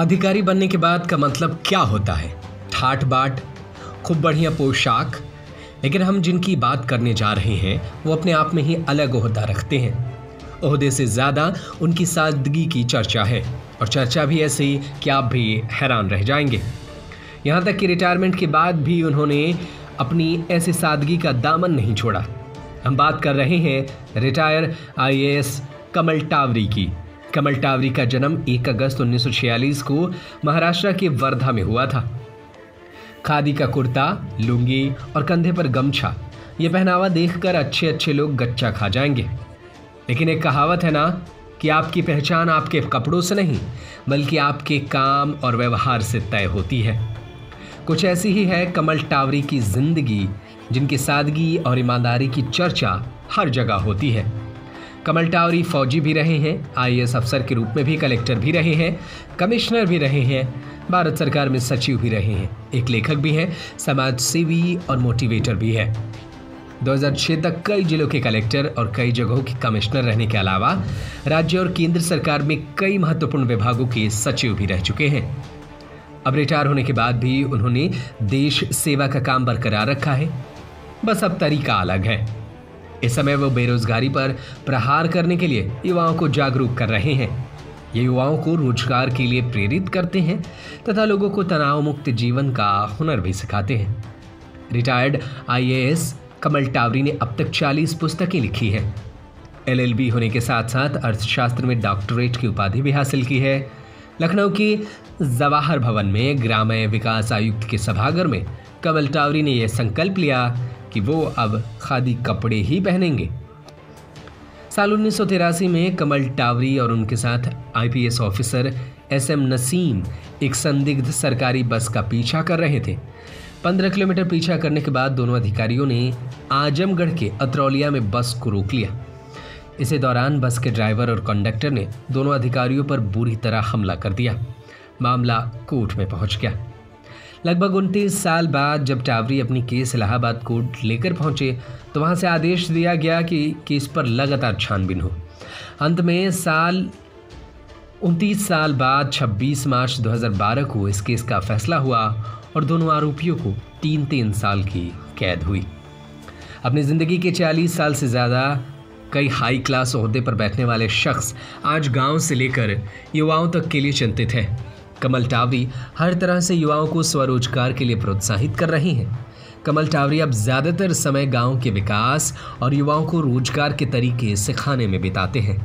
अधिकारी बनने के बाद का मतलब क्या होता है? ठाट बाट, खूब बढ़िया पोशाक। लेकिन हम जिनकी बात करने जा रहे हैं वो अपने आप में ही अलग ओहदा रखते हैं। ओहदे से ज्यादा उनकी सादगी की चर्चा है, और चर्चा भी ऐसी कि आप भी हैरान रह जाएंगे। यहाँ तक कि रिटायरमेंट के बाद भी उन्होंने अपनी ऐसी सादगी का दामन नहीं छोड़ा। हम बात कर रहे हैं रिटायर आईएएस कमल टावरी की। कमल टावरी का जन्म 1 अगस्त 1946 को महाराष्ट्र के वर्धा में हुआ था। खादी का कुर्ता, लुंगी और कंधे पर गमछा, ये पहनावा देखकर अच्छे अच्छे लोग गच्चा खा जाएंगे। लेकिन एक कहावत है ना कि आपकी पहचान आपके कपड़ों से नहीं बल्कि आपके काम और व्यवहार से तय होती है। कुछ ऐसी ही है कमल टावरी की जिंदगी, जिनकी सादगी और ईमानदारी की चर्चा हर जगह होती है। कमल टावरी फौजी भी रहे हैं, आईएएस अफसर के रूप में भी, कलेक्टर भी रहे हैं, कमिश्नर भी रहे हैं, भारत सरकार में सचिव भी रहे हैं, एक लेखक भी हैं, समाज सेवी और मोटिवेटर भी है। 2006 तक कई जिलों के कलेक्टर और कई जगहों के कमिश्नर रहने के अलावा राज्य और केंद्र सरकार में कई महत्वपूर्ण विभागों के सचिव भी रह चुके हैं। अब रिटायर होने के बाद भी उन्होंने देश सेवा का काम बरकरार रखा है, बस अब तरीका अलग है। इस समय वो बेरोजगारी पर प्रहार करने के लिए युवाओं को जागरूक कर रहे हैं। ये युवाओं को रोजगार के लिए प्रेरित करते हैं तथा लोगों को तनाव मुक्त जीवन का हुनर भी सिखाते हैं। रिटायर्ड आईएएस कमल टावरी ने अब तक 40 पुस्तकें लिखी हैं। एलएलबी होने के साथ साथ अर्थशास्त्र में डॉक्टरेट की उपाधि भी हासिल की है। लखनऊ के जवाहर भवन में ग्राम्य विकास आयुक्त के सभागार में कमल टावरी ने यह संकल्प लिया कि वो अब खादी कपड़े ही पहनेंगे। साल 1983 में कमल टावरी और उनके साथ आईपीएस ऑफिसर एसएम नसीम एक संदिग्ध सरकारी बस का पीछा कर रहे थे। 15 किलोमीटर पीछा करने के बाद दोनों अधिकारियों ने आजमगढ़ के अतरौलिया में बस को रोक लिया। इसी दौरान बस के ड्राइवर और कंडक्टर ने दोनों अधिकारियों पर बुरी तरह हमला कर दिया। मामला कोर्ट में पहुंच गया। लगभग 29 साल बाद जब टावरी अपनी केस इलाहाबाद कोर्ट लेकर पहुंचे तो वहां से आदेश दिया गया कि केस पर लगातार छानबीन हो। अंत में 29 साल बाद 26 मार्च 2012 को इस केस का फैसला हुआ और दोनों आरोपियों को 3-3 साल की कैद हुई। अपनी जिंदगी के 40 साल से ज़्यादा कई हाई क्लास ओहदे पर बैठने वाले शख्स आज गांव से लेकर युवाओं तक के लिए चिंतित हैं। कमल टावरी हर तरह से युवाओं को स्वरोजगार के लिए प्रोत्साहित कर रही हैं। कमल टावरी अब ज़्यादातर समय गांव के विकास और युवाओं को रोजगार के तरीके सिखाने में बिताते हैं।